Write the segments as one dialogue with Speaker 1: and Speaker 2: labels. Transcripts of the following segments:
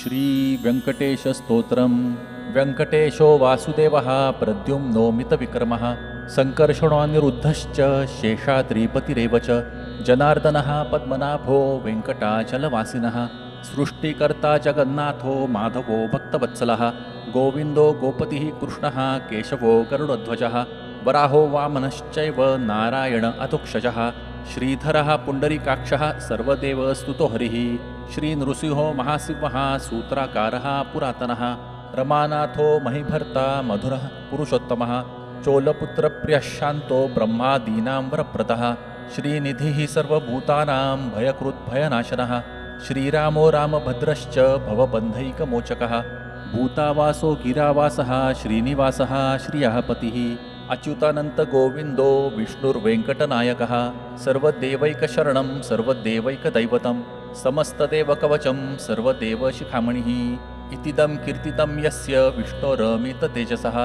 Speaker 1: श्री वेंकटेश स्तोत्रम। वेंकटेशो वासुदेवः प्रद्युम्नो मितविक्रमः संकर्षणो अनिरुद्धश्च शेषाद्रिपतिरेव च जनार्दनः पद्मनाभो वेंकटाचलवासिनः सृष्टिकर्ता जगन्नाथो माधवो भक्तवत्सलः गोविंदो गोपतिः कृष्णः केशवो गरुडध्वजः वराहो वामनश्चैव नारायण अतुक्षजः श्रीधरः पुंडरीकाक्षः सर्वदेवस्तुतो हरिः श्रीनृसिंहो महासिंहः सूत्राकारः पुरातनः रमानाथो महिभर्ता मधुरः पुरुषोत्तमः चोलपुत्रप्रियः शान्तो ब्रह्मादीनां वरप्रदः श्रीनिधिः सर्वभूतानां भयकृद्भयनाशनः श्रीरामो रामभद्रश्च भवबन्धैकमोचकः भूतावासो गिरावासः श्रीनिवासः श्रियः पतिः अच्युतानन्तगोविन्दो विष्णुर्वेङ्कटनायकः सर्वदेवैकशरणं सर्वदेवैकदैवतं समस्तदेवकवचं सर्वदेवशिखामणिः इतिदं कीर्तितं यस्य विष्णोरमिततेजसः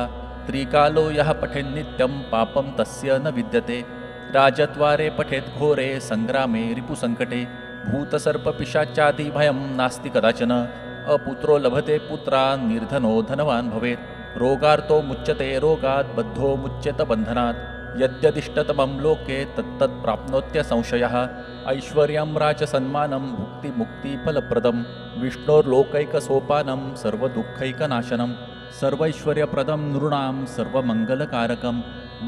Speaker 1: त्रिकालो यः पठेन्नित्यं पापं तस्य न विद्यते राजद्वारे पठेत् घोरे सङ्ग्रामे रिपुसङ्कटे भूतसर्पपिशाचादिभयं नास्ति कदाचन अपुत्रो लभते पुत्रा निर्धनो धनवान् भवेत् रोगार्तो मुच्यते रोगात् बद्धो मुच्यत बन्धनात् यद्यदिष्टतमं लोके तत्तत् प्राप्नोत्य संशयः ऐश्वर्यं राजसन्मानं भुक्तिमुक्तिफलप्रदं विष्णोर्लोकैकसोपानं सर्वदुःखैकनाशनं सर्वैश्वर्यप्रदं नृणां सर्वमङ्गलकारकं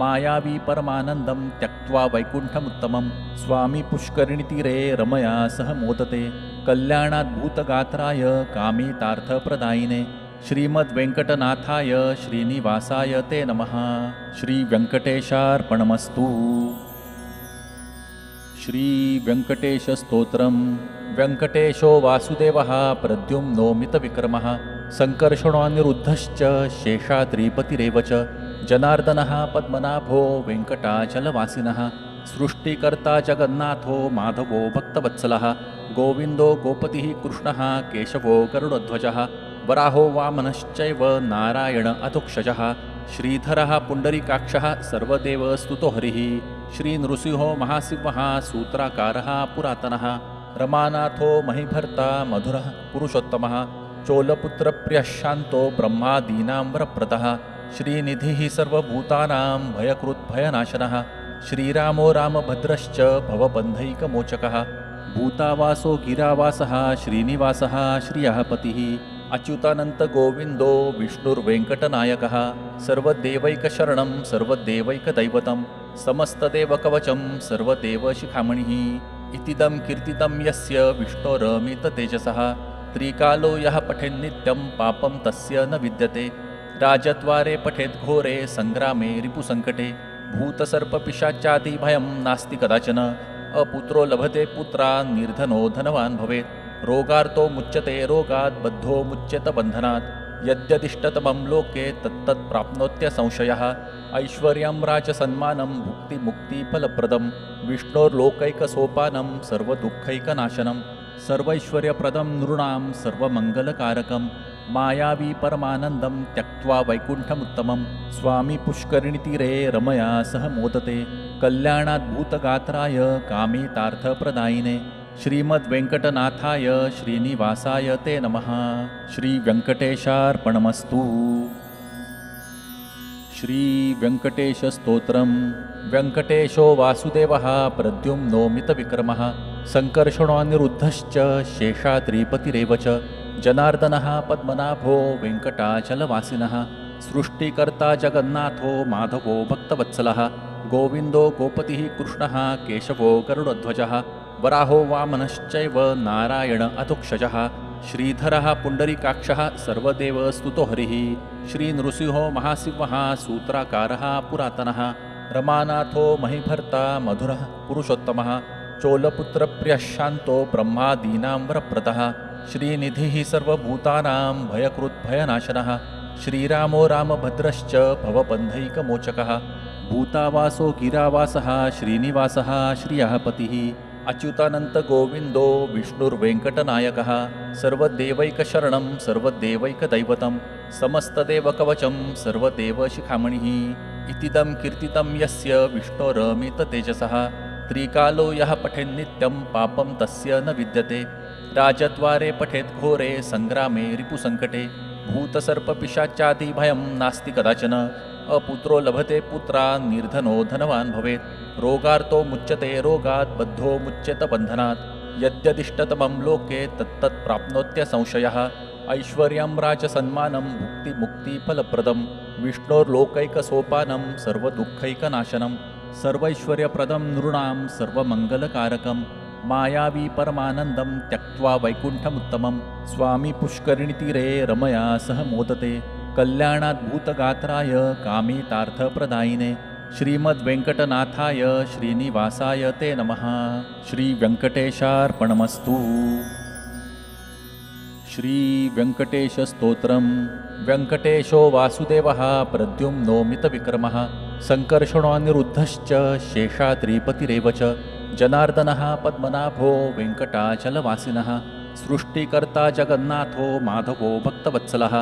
Speaker 1: मायावी परमानन्दं त्यक्त्वा वैकुण्ठमुत्तमं स्वामी पुष्करिणीतीरे रमया सह मोदते कल्याणाद्भूतगात्राय कामितार्थप्रदायिने श्रीमद्वेङ्कटनाथाय श्रीनिवासाय ते नमः। श्रीवेङ्कटेशार्पणमस्तु। श्रीवेङ्कटेशस्तोत्रम्। वेङ्कटेशो वासुदेवः प्रद्युम्नो मितविक्रमः संकर्षणो अनिरुद्धश्च शेषाद्रिपतिरेव च जनार्दनः पद्मनाभो वेङ्कटाचलवासिनः सृष्टिकर्ता जगन्नाथो माधवो भक्तवत्सलः गोविन्दो गोपतिः कृष्णः केशवो गरुडध्वजः वराहो वामनश्चैव नारायण अतुक्षजः श्रीधरः पुंडरीकाक्षः सर्वदेवस्तुतो हरिः श्रीनृसिंहो महासिंहः सूत्राकारः पुरातनः रमानाथो महिभर्ता मधुरः पुरुषोत्तमः चोलपुत्रप्रियः शान्तो ब्रह्मादीनां वरप्रदः श्रीनिधिः सर्वभूतानां भयकृद्भयनाशनः श्रीरामो रामभद्रश्च भवबन्धैकमोचकः भूतावासो गिरावासः श्रीनिवासः श्रियः पतिः अच्युतानन्तगोविन्दो विष्णुर्वेङ्कटनायकः सर्वदेवैकशरणं सर्वदेवैकदैवतं समस्तदेवकवचं सर्वदेवशिखामणिः इतिदं कीर्तितं यस्य विष्णोरमिततेजसः त्रिकालो यः पठेन्नित्यं पापं तस्य न विद्यते राजद्वारे पठेत् घोरे सङ्ग्रामे रिपुसङ्कटे भूतसर्पपिशाचादिभयं नास्ति कदाचन अपुत्रो लभते पुत्रा निर्धनो धनवान् भवेत् रोगार्तो मुच्यते रोगात् बद्धो मुच्यत बन्धनात् यद्यदिष्टतमं लोके तत्तत् प्राप्नोत्य संशयः ऐश्वर्यं राजसन्मानं भुक्तिमुक्तिफलप्रदं विष्णोर्लोकैकसोपानं सर्वदुःखैकनाशनं सर्वैश्वर्यप्रदं नृणां सर्वमङ्गलकारकं मायावी परमानन्दं त्यक्त्वा वैकुण्ठमुत्तमं स्वामी पुष्करिणीतीरे रमया सह मोदते कल्याणाद्भूतगात्राय कामितार्थप्रदायिने श्रीमद्वेङ्कटनाथाय श्रीनिवासाय ते नमः। श्रीवेङ्कटेशार्पणमस्तु। श्रीवेङ्कटेशस्तोत्रम्। वेङ्कटेशो वासुदेवः प्रद्युम्नो मितविक्रमः संकर्षणो अनिरुद्धश्च शेषाद्रिपतिरेव च जनार्दनः पद्मनाभो वेङ्कटाचलवासिनः सृष्टिकर्ता जगन्नाथो माधवो भक्तवत्सलः गोविन्दो गोपतिः कृष्णः केशवो गरुडध्वजः वराहो वामनश्चैव नारायण अतुक्षजः श्रीधरः पुंडरीकाक्षः सर्वदेवस्तुतो हरिः श्रीनृसिंहो महासिंहः सूत्राकारः पुरातनः रमानाथो महिभर्ता मधुरः पुरुषोत्तमः चोलपुत्रप्रियः शान्तो ब्रह्मादीनां वरप्रदः श्रीनिधिः सर्वभूतानां भयकृद्भयनाशनः श्रीरामो रामभद्रश्च भवबन्धैकमोचकः भूतावासो गिरावासः श्रीनिवासः श्रियः पतिः अच्युतानन्तगोविन्दो विष्णुर्वेङ्कटनायकः सर्वदेवैकशरणं सर्वदेवैकदैवतं समस्तदेवकवचं सर्वदेवशिखामणिः इतिदं कीर्तितं यस्य विष्णोरमिततेजसः त्रिकालो यः पठेन्नित्यं पापं तस्य न विद्यते राजद्वारे पठेत् घोरे सङ्ग्रामे रिपुसङ्कटे भूतसर्पपिशाचादिभयं नास्ति कदाचन अपुत्रो लभते पुत्रा निर्धनो धनवान् भवेत् रोगार्तो मुच्यते रोगात् बद्धो मुच्येत बन्धनात् यद्यदिष्टतमं लोके तत्तत् प्राप्नोत्य संशयः ऐश्वर्यं राजसन्मानं भुक्तिमुक्तिफलप्रदं विष्णोर्लोकैकसोपानं सर्वदुःखैकनाशनं सर्वैश्वर्यप्रदं नृणां सर्वमङ्गलकारकं मायावी परमानन्दं त्यक्त्वा वैकुण्ठमुत्तमं स्वामी पुष्करिणीतीरे रमया सह मोदते कल्याणाद्भूतगात्राय कामितार्थप्रदायिने श्रीमद्वेङ्कटनाथाय श्रीनिवासाय ते नमः। श्रीवेङ्कटेशार्पणमस्तु। श्रीवेङ्कटेशस्तोत्रं वेङ्कटेशो वासुदेवः प्रद्युम्नोमितविक्रमः सङ्कर्षणोऽनिरुद्धश्च शेषाद्रिपतिरेव च जनार्दनः पद्मनाभो वेङ्कटाचलवासिनः सृष्टिकर्ता जगन्नाथो माधवो भक्तवत्सलः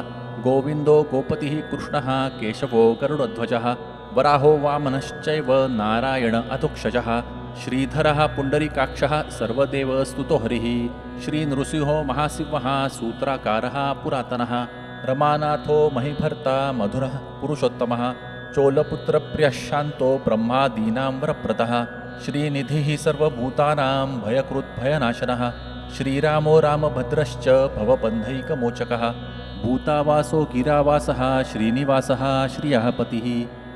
Speaker 1: गोविन्दो गोपतिः कृष्णः केशवो गरुडध्वजः वराहो वामनश्चैव नारायण अधुक्षजः श्रीधरः पुण्डरीकाक्षः सर्वदेवस्तुतो हरिः श्रीनृसिंहो महासिंहः सूत्राकारः पुरातनः रमानाथो महिभर्ता मधुरः पुरुषोत्तमः चोलपुत्रप्रियः शान्तो ब्रह्मादीनां वरप्रदः श्रीनिधिः सर्वभूतानां भयकृद्भयनाशनः श्रीरामो रामभद्रश्च भवबन्धैकमोचकः भूतावासो गिरावासः श्रीनिवासः श्रियः पतिः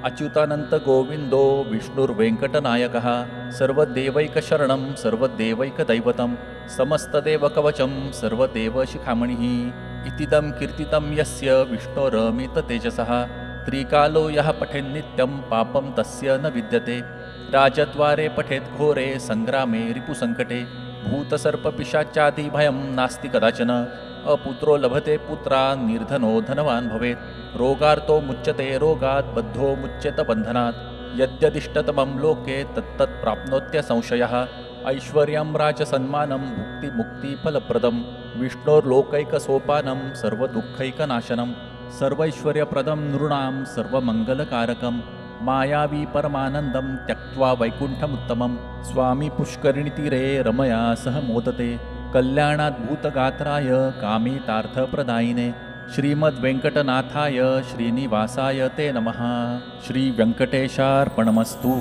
Speaker 1: अच्युतानन्तगोविन्दो विष्णुर्वेङ्कटनायकः सर्वदेवैकशरणं सर्वदेवैकदैवतं समस्तदेवकवचं सर्वदेवशिखामणिः इतीदं कीर्तितं यस्य विष्णोरमिततेजसः त्रिकालो यः पठेन्नित्यं पापं तस्य न विद्यते राजद्वारे पठेत् घोरे सङ्ग्रामे रिपुसङ्कटे भूतसर्पपिशाचादिभयं नास्ति कदाचन अपुत्रो लभते पुत्रा निर्धनो धनवान् भवेत् रोगार्तो मुच्यते रोगात् बद्धो मुच्येत बन्धनात् यद्यदिष्टतमं लोके तत्तत् प्राप्नोत्य संशयः ऐश्वर्यं राजसन्मानं भुक्तिमुक्तिफलप्रदं विष्णोर्लोकैकसोपानं सर्वदुःखैकनाशनं सर्वैश्वर्यप्रदं नृणां सर्वमङ्गलकारकं मायावी परमानन्दं त्यक्त्वा वैकुण्ठमुत्तमं स्वामी पुष्करिणीतीरे रमया सह मोदते कल्याणाद्भूतगात्राय कामितार्थप्रदायिने श्रीमद्वेङ्कटनाथाय श्रीनिवासाय ते नमः। श्रीवेङ्कटेशार्पणमस्तु।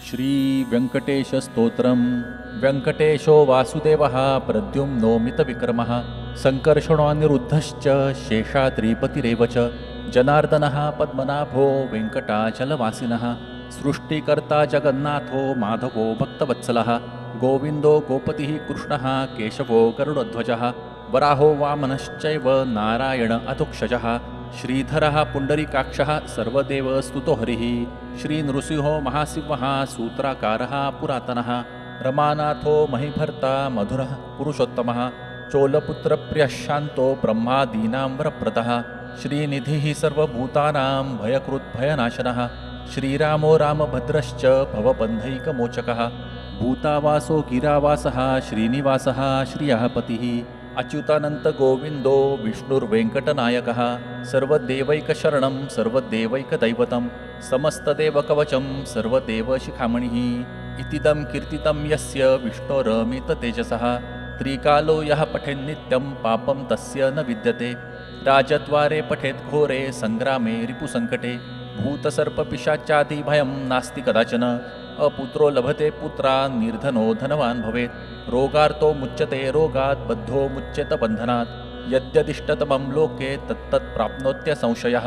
Speaker 1: श्रीवेङ्कटेशस्तोत्रं वेङ्कटेशो वासुदेवः प्रद्युम्नोमितविक्रमः सङ्कर्षणोऽनिरुद्धश्च शेषाद्रिपतिरेव च जनार्दनः पद्मनाभो वेङ्कटाचलवासिनः सृष्टिकर्ता जगन्नाथो माधवो भक्तवत्सलः गोविन्दो गोपतिः कृष्णः केशवो गरुडध्वजः वराहो वामनश्चैव नारायण अधुक्षजः श्रीधरः पुण्डरीकाक्षः सर्वदेवस्तुतो हरिः श्रीनृसिंहो महासिंहः सूत्राकारः पुरातनः रमानाथो महिभर्ता मधुरः पुरुषोत्तमः चोलपुत्रप्रियः शान्तो ब्रह्मादीनां वरप्रदः श्रीनिधिः सर्वभूतानां भयकृद्भयनाशनः श्रीरामो रामभद्रश्च भवबन्धैकमोचकः भूतावासो गिरावासः श्रीनिवासः श्रियः पतिः अच्युतानन्तगोविन्दो विष्णुर्वेङ्कटनायकः सर्वदेवैकशरणं सर्वदेवैकदैवतं समस्तदेवकवचं सर्वदेवशिखामणिः इतीदं कीर्तितं यस्य विष्णोरमिततेजसः त्रिकालो यः पठेन्नित्यं पापं तस्य न विद्यते राजद्वारे पठेत् घोरे सङ्ग्रामे रिपुसङ्कटे भूतसर्पपिशाचादिभयं नास्ति कदाचन अपुत्रो लभते पुत्रा निर्धनो धनवान् भवेत् रोगार्तो मुच्यते रोगात् बद्धो मुच्येत बन्धनात् यद्यदिष्टतमं लोके तत्तत् प्राप्नोत्य संशयः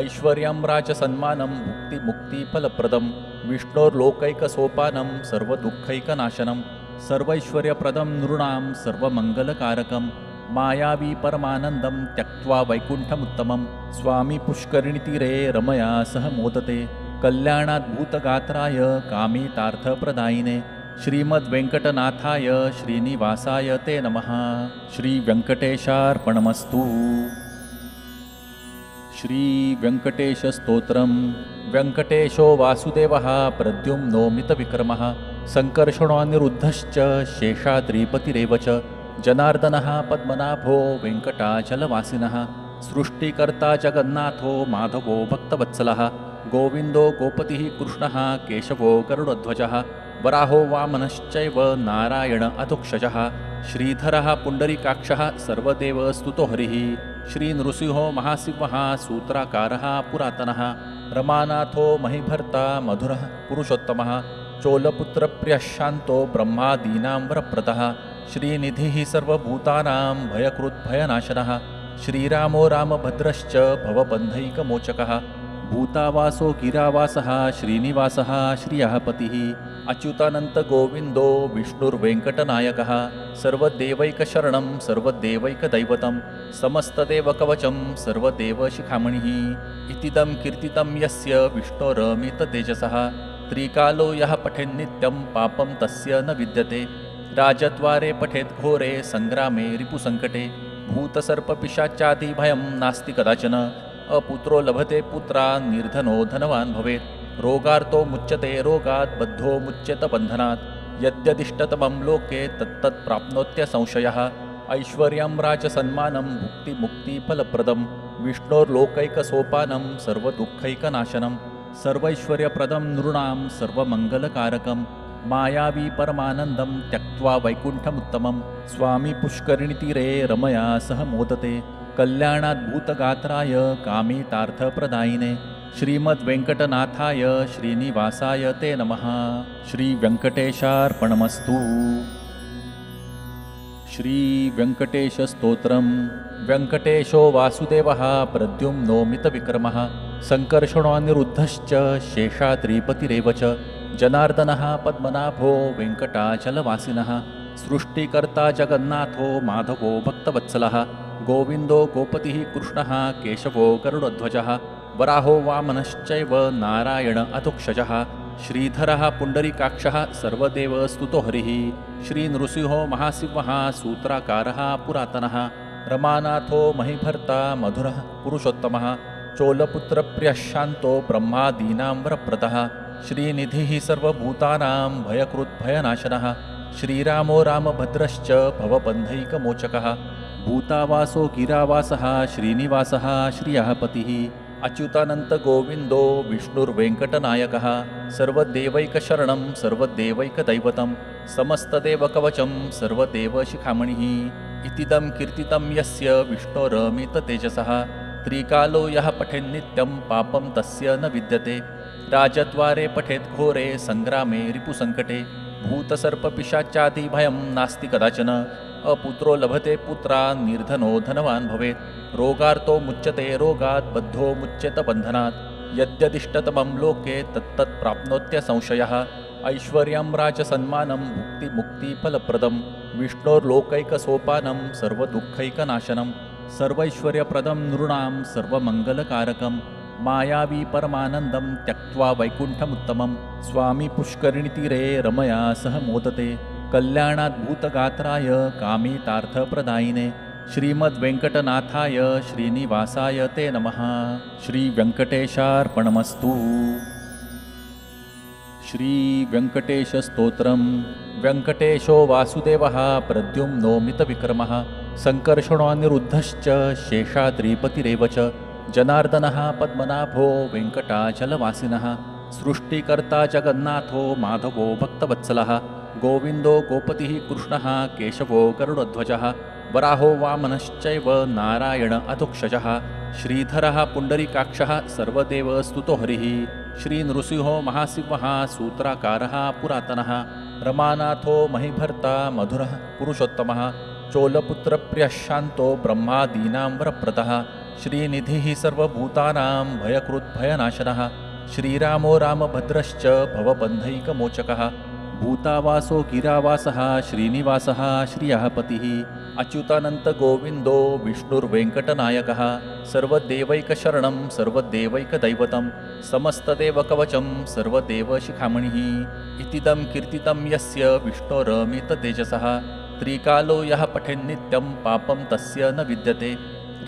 Speaker 1: ऐश्वर्यं राजसन्मानं भुक्तिमुक्तिफलप्रदं विष्णोर्लोकैकसोपानं सर्वदुःखैकनाशनं सर्वैश्वर्यप्रदं नृणां सर्वमङ्गलकारकं मायावी परमानन्दं त्यक्त्वा वैकुण्ठमुत्तमं स्वामी पुष्करिणीतीरे रमया सह मोदते कल्याणाद्भूतगात्राय कामितार्थप्रदायिने श्रीमद्वेङ्कटनाथाय श्रीनिवासाय ते नमः। श्रीवेङ्कटेशार्पणमस्तु। श्रीवेङ्कटेशस्तोत्रं वेङ्कटेशो वासुदेवः प्रद्युम्नोमितविक्रमः सङ्कर्षणोऽनिरुद्धश्च शेषाद्रिपतिरेव च जनार्दनः पद्मनाभो वेङ्कटाचलवासिनः सृष्टिकर्ता जगन्नाथो माधवो भक्तवत्सलः गोविन्दो गोपतिः कृष्णः केशवो गरुडध्वजः वराहो वामनश्चैव नारायण अधुक्षजः श्रीधरः पुण्डरीकाक्षः सर्वदेवस्तुतो हरिः श्रीनृसिंहो महासिंहः सूत्राकारः पुरातनः रमानाथो महिभर्ता मधुरः पुरुषोत्तमः चोलपुत्रप्रियः शान्तो ब्रह्मादीनां वरप्रदः श्रीनिधिः सर्वभूतानां भयकृद्भयनाशनः श्रीरामो रामभद्रश्च भवबन्धैकमोचकः भूतावासो गिरावासः श्रीनिवासः श्रियः पतिः अच्युतानन्तगोविन्दो विष्णुर्वेङ्कटनायकः सर्वदेवैकशरणं सर्वदेवैकदैवतं समस्तदेवकवचं सर्वदेवशिखामणिः इतीदं कीर्तितं यस्य विष्णोरमिततेजसः त्रिकालो यः पठेन्नित्यं पापं तस्य न विद्यते राजद्वारे पठेत् घोरे सङ्ग्रामे रिपुसङ्कटे भूतसर्पपिशाचादिभयं नास्ति कदाचन अपुत्रो लभते पुत्रा निर्धनो धनवान् भवेत् रोगार्तो मुच्यते रोगात् बद्धो मुच्यत बन्धनात् यद्यदिष्टतमं लोके तत्तत् प्राप्नोत्य संशयः ऐश्वर्यं राजसन्मानं भुक्तिमुक्तिफलप्रदं विष्णोर्लोकैकसोपानं सर्वदुःखैकनाशनं सर्वैश्वर्यप्रदं नृणां सर्वमङ्गलकारकं मायावी परमानन्दं त्यक्त्वा वैकुण्ठमुत्तमं स्वामी पुष्करिणीतीरे रमया सह मोदते कल्याणाद्भूतगात्राय कामितार्थप्रदायिने श्रीमद्वेङ्कटनाथाय श्रीनिवासाय ते नमः। श्रीवेङ्कटेशार्पणमस्तु। श्रीवेङ्कटेशस्तोत्रम्। वेङ्कटेशो वासुदेवः प्रद्युम्नोमितविक्रमः सङ्कर्षणोऽनिरुद्धश्च शेषाद्रिपतिरेव च जनार्दनः पद्मनाभो वेङ्कटाचलवासिनः सृष्टिकर्ता जगन्नाथो माधवो भक्तवत्सलः गोविन्दो गोपतिः कृष्णः केशवो गरुडध्वजः वराहो वामनश्चैव नारायण अधुक्षजः श्रीधरः पुण्डरीकाक्षः सर्वदेवस्तुतो हरिः श्रीनृसिंहो महासिंहः सूत्राकारः पुरातनः रमानाथो महिभर्ता मधुरः पुरुषोत्तमः चोलपुत्रप्रियः शान्तो ब्रह्मादीनां वरप्रदः श्रीनिधिः सर्वभूतानां भयकृद्भयनाशनः श्रीरामो रामभद्रश्च भवबन्धैकमोचकः भूतावासो गिरावासः श्रीनिवासः श्रियः पतिः अच्युतानन्तगोविन्दो विष्णुर्वेङ्कटनायकः सर्वदेवैकशरणं सर्वदेवैकदैवतं समस्तदेवकवचं सर्वदेवशिखामणिः इतीदं कीर्तितं यस्य विष्णोरमिततेजसः त्रिकालो यः पठेन्नित्यं पापं तस्य न विद्यते राजद्वारे पठेत् घोरे सङ्ग्रामे रिपुसङ्कटे भूतसर्पपिशाचादिभयं नास्ति कदाचन अपुत्रो लभते पुत्रा निर्धनो धनवान् भवेत् रोगार्तो मुच्यते रोगात् बद्धो मुच्यत बन्धनात् यद्यदिष्टतमं लोके तत्तत् प्राप्नोत्य संशयः ऐश्वर्यं राजसन्मानं भुक्तिमुक्तिफलप्रदं विष्णोर्लोकैकसोपानं सर्वदुःखैकनाशनं सर्वैश्वर्यप्रदं नृणां सर्वमङ्गलकारकं मायावी परमानन्दं त्यक्त्वा वैकुण्ठमुत्तमं स्वामी पुष्करिणीतीरे रमया सह मोदते कल्याणाद्भूतगात्राय कामितार्थप्रदायिने श्रीमद्वेङ्कटनाथाय श्रीनिवासाय ते नमः। श्रीवेङ्कटेशार्पणमस्तु। श्रीवेङ्कटेशस्तोत्रम्। वेङ्कटेशो वासुदेवः प्रद्युम्नोमितविक्रमः सङ्कर्षणोऽनिरुद्धश्च शेषाद्रिपतिरेव च जनार्दनः पद्मनाभो वेङ्कटाचलवासिनः सृष्टिकर्ता जगन्नाथो माधवो भक्तवत्सलः गोविन्दो गोपतिः कृष्णः केशवो गरुडध्वजः वराहो वामनश्चैव नारायण अधुक्षजः श्रीधरः पुण्डरीकाक्षः सर्वदेवस्तुतो हरिः श्रीनृसिंहो महासिंहः सूत्राकारः पुरातनः रमानाथो महिभर्ता मधुरः पुरुषोत्तमः चोलपुत्रप्रियः शान्तो ब्रह्मादीनां वरप्रदः श्रीनिधिः सर्वभूतानां भयकृद्भयनाशनः श्रीरामो रामभद्रश्च भवबन्धैकमोचकः भूतावासो गिरावासः श्रीनिवासः श्रियः पतिः अच्युतानन्तगोविन्दो विष्णुर्वेङ्कटनायकः सर्वदेवैकशरणं सर्वदेवैकदैवतं समस्तदेवकवचं सर्वदेवशिखामणिः इतीदं कीर्तितं यस्य विष्णोरमिततेजसः त्रिकालो यः पठेन्नित्यं पापं तस्य न विद्यते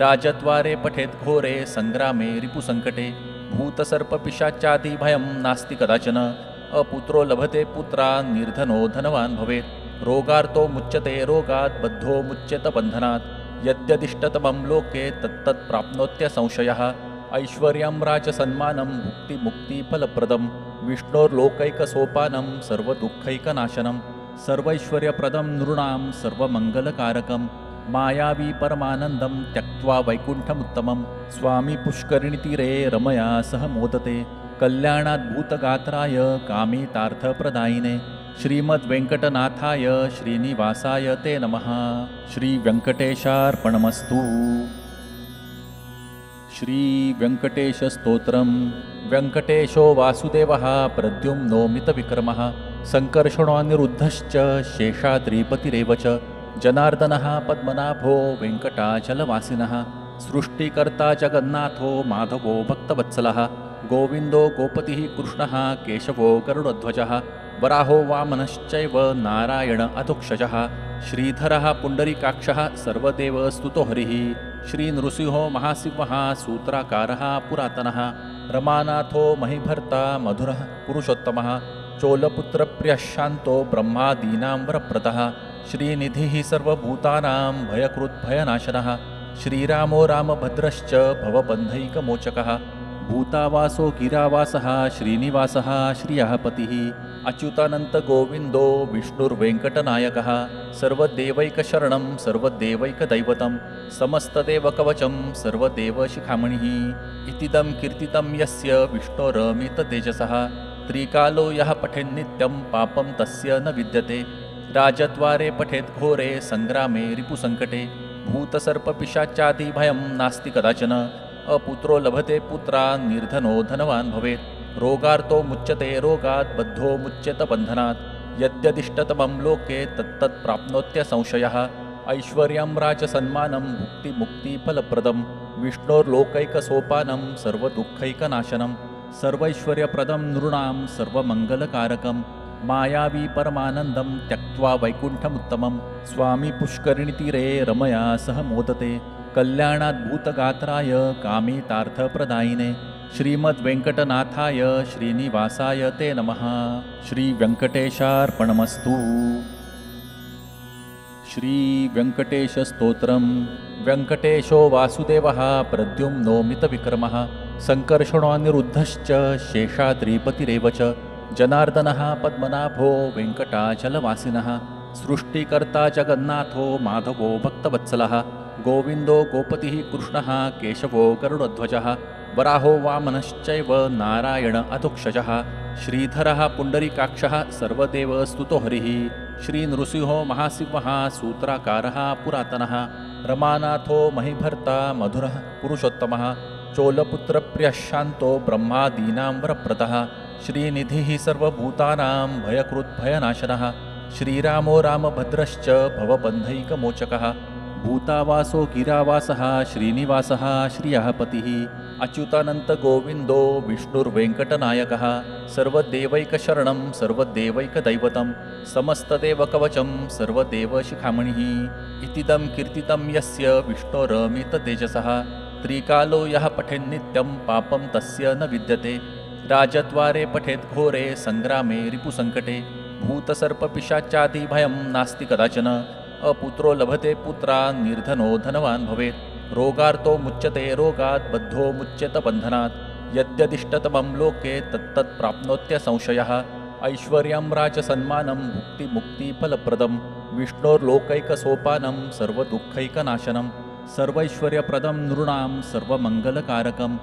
Speaker 1: राजद्वारे पठेत् घोरे सङ्ग्रामे रिपुसङ्कटे भूतसर्पपिशाचादिभयं नास्ति कदाचन अपुत्रो लभते पुत्रा निर्धनो धनवान् भवेत् रोगार्तो मुच्यते रोगात् बद्धो मुच्यत बन्धनात् यद्यदिष्टतमं लोके तत्तत् प्राप्नोत्य संशयः ऐश्वर्यं राजसन्मानं भुक्तिमुक्तिफलप्रदं विष्णोर्लोकैकसोपानं सर्वदुःखैकनाशनं सर्वैश्वर्यप्रदं नृणां सर्वमङ्गलकारकं मायावी परमानन्दं त्यक्त्वा वैकुण्ठमुत्तमं स्वामी पुष्करिणीतीरे रमया सह मोदते कल्याणाद्भुतगात्राय कामितार्थप्रदायिने श्रीमद्वेङ्कटनाथाय श्रीनिवासाय ते नमः। श्रीवेङ्कटेशार्पणमस्तु। श्रीवेङ्कटेशस्तोत्रम्। वेङ्कटेशो वासुदेवः प्रद्युम्नोमितविक्रमः सङ्कर्षणोऽनिरुद्धश्च शेषाद्रिपतिरेव च जनार्दनः पद्मनाभो वेङ्कटाचलवासिनः सृष्टिकर्ता जगन्नाथो माधवो भक्तवत्सलः गोविन्दो गोपतिः कृष्णः केशवो गरुडध्वजः वराहो वामनश्चैव नारायण अधोक्षजः श्रीधरः पुण्डरीकाक्षः सर्वदेवस्तुतो हरिः श्रीनृसिंहो महासिंहः सूत्राकारः पुरातनः रमानाथो महीभर्ता मधुरः पुरुषोत्तमः चोलपुत्रप्रियः शान्तो ब्रह्मादीनां वरप्रदः श्रीनिधिः सर्वभूतानां भयकृद्भयनाशनः श्रीरामो रामभद्रश्च भवबन्धैकमोचकः भूतावासो गिरावासः श्रीनिवासः श्रियः पतिः अच्युतानन्तगोविन्दो विष्णुर्वेङ्कटनायकः सर्वदेवैकशरणं सर्वदेवैकदैवतं समस्तदेवकवचं सर्वदेवशिखामणिः इतीदं कीर्तितं यस्य विष्णोरमिततेजसः त्रिकालो यः पठेन्नित्यं पापं तस्य न विद्यते राजद्वारे पठेत् घोरे सङ्ग्रामे रिपुसङ्कटे भूतसर्पपिशाचादिभयं नास्ति कदाचन अपुत्रो लभते पुत्रा निर्धनो धनवान् भवेत् रोगार्तो मुच्यते रोगात् बद्धो मुच्यत बन्धनात् यद्यदिष्टतमं लोके तत्तत् प्राप्नोत्य संशयः ऐश्वर्यं राजसन्मानं भुक्तिमुक्तिफलप्रदं विष्णोर्लोकैकसोपानं सर्वदुःखैकनाशनं सर्वैश्वर्यप्रदं नृणां सर्वमङ्गलकारकं मायावी परमानन्दं त्यक्त्वा वैकुण्ठमुत्तमं स्वामी पुष्करिणीतीरे रमया सह मोदते कल्याणाद्भुतगात्राय कामितार्थप्रदायिने श्रीमद्वेङ्कटनाथाय श्रीनिवासाय ते नमः। श्रीवेङ्कटेशार्पणमस्तु। श्रीवेङ्कटेशस्तोत्रम्। वेङ्कटेशो वासुदेवः प्रद्युम्नोमितविक्रमः सङ्कर्षणोऽनिरुद्धश्च शेषाद्रिपतिरेव च जनार्दनः पद्मनाभो वेङ्कटाचलवासिनः सृष्टिकर्ता जगन्नाथो माधवो भक्तवत्सलः गोविन्दो गोपतिः कृष्णः केशवो गरुडध्वजः वराहो वामनश्चैव नारायण अधोक्षजः श्रीधरः पुण्डरीकाक्षः सर्वदेवस्तुतो हरिः श्रीनृसिंहो महासिंहः सूत्राकारः पुरातनः रमानाथो महीभर्ता मधुरः पुरुषोत्तमः चोलपुत्रप्रियः शान्तो ब्रह्मादीनां वरप्रदः श्रीनिधिः सर्वभूतानां भयकृद्भयनाशनः श्रीरामो रामभद्रश्च भवबन्धैकमोचकः भूतावासो गिरावासः श्रीनिवासः श्रियः पतिः अच्युतानन्तगोविन्दो विष्णुर्वेङ्कटनायकः सर्वदेवैकशरणं सर्वदेवैकदैवतं समस्तदेवकवचं सर्वदेवशिखामणिः इतीदं कीर्तितं यस्य विष्णोरमिततेजसः त्रिकालो यः पठेन्नित्यं पापं तस्य न विद्यते राजद्वारे पठेत् घोरे सङ्ग्रामे रिपुसङ्कटे भूतसर्पपिशाचादिभयं नास्ति कदाचन अपुत्रो लभते पुत्रा निर्धनो धनवान् भवेत् रोगार्तो मुच्यते रोगात् बद्धो मुच्यत बन्धनात् यद्यदिष्टतमं लोके तत्तत् प्राप्नोत्य संशयः ऐश्वर्यं राजसन्मानं भुक्तिमुक्तिफलप्रदं विष्णोर्लोकैकसोपानं सर्वदुःखैकनाशनं सर्वैश्वर्यप्रदं नृणां सर्वमङ्गलकारकं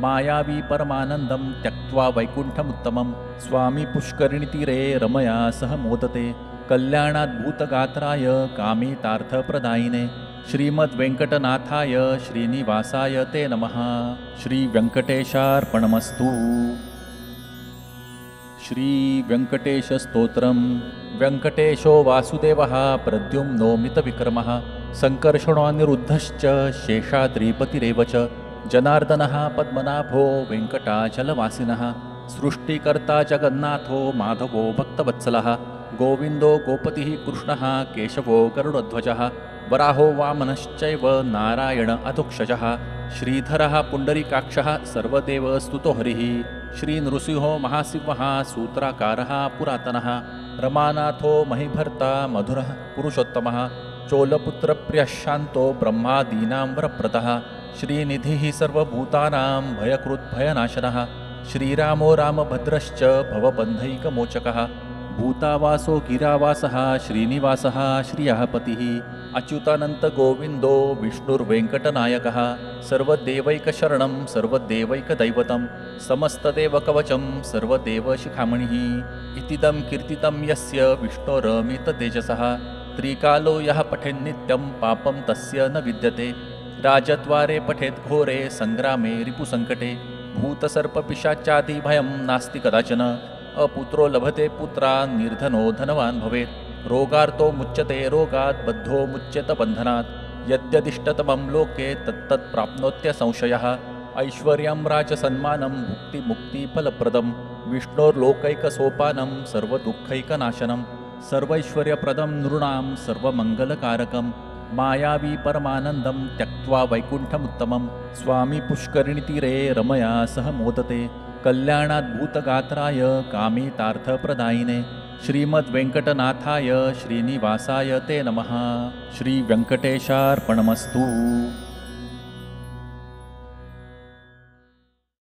Speaker 1: मायावी परमानन्दं त्यक्त्वा वैकुण्ठमुत्तमं स्वामी पुष्करिणीतीरे रमया सह मोदते कल्याणाद्भुतगात्राय कामितार्थप्रदायिने श्रीमद्वेङ्कटनाथाय श्रीनिवासाय ते नमः। श्रीवेङ्कटेशार्पणमस्तु। श्रीवेङ्कटेशस्तोत्रम्। वेङ्कटेशो वासुदेवः प्रद्युम्नोमितविक्रमः सङ्कर्षणोऽनिरुद्धश्च शेषाद्रिपतिरेव च जनार्दनः पद्मनाभो वेङ्कटाचलवासिनः सृष्टिकर्ता जगन्नाथो माधवो भक्तवत्सलः गोविन्दो गोपतिः कृष्णः केशवो गरुडध्वजः वराहो वामनश्चैव नारायण अधोक्षजः श्रीधरः पुण्डरीकाक्षः सर्वदेवस्तुतो हरिः श्रीनृसिंहो महासिंहः सूत्राकारः पुरातनः रमानाथो महीभर्ता मधुरः पुरुषोत्तमः चोलपुत्रप्रियः शान्तो ब्रह्मादीनां वरप्रदः श्रीनिधिः सर्वभूतानां भयकृद्भयनाशनः श्रीरामो रामभद्रश्च भवबन्धैकमोचकः भूतावासो गिरावासः श्रीनिवासः श्रियः पतिः अच्युतानन्तगोविन्दो विष्णुर्वेङ्कटनायकः सर्वदेवैकशरणं सर्वदेवैकदैवतं समस्तदेवकवचं सर्वदेवशिखामणिः इतीदं कीर्तितं यस्य विष्णोरमिततेजसः त्रिकालो यः पठेन्नित्यं पापं तस्य न विद्यते राजद्वारे पठेत् घोरे सङ्ग्रामे रिपुसङ्कटे भूतसर्पपिशाचादिभयं नास्ति कदाचन अपुत्रो लभते पुत्रा निर्धनो धनवान् भवेत् रोगार्तो मुच्यते रोगात् बद्धो मुच्यत बन्धनात् यद्यदिष्टतमं लोके तत्तत् प्राप्नोत्य संशयः ऐश्वर्यं राजसन्मानं भुक्तिमुक्तिफलप्रदं विष्णोर्लोकैकसोपानं सर्वदुःखैकनाशनं सर्वैश्वर्यप्रदं नृणां सर्वमङ्गलकारकं मायावी परमानन्दं त्यक्त्वा वैकुण्ठमुत्तमं स्वामी पुष्करिणीतीरे रमया सह मोदते कल्याणाद्भूतगात्राय कामितार्थप्रदायिने श्रीमद्वेङ्कटनाथाय श्रीनिवासाय ते नमः। श्रीवेङ्कटेशार्पणमस्तु।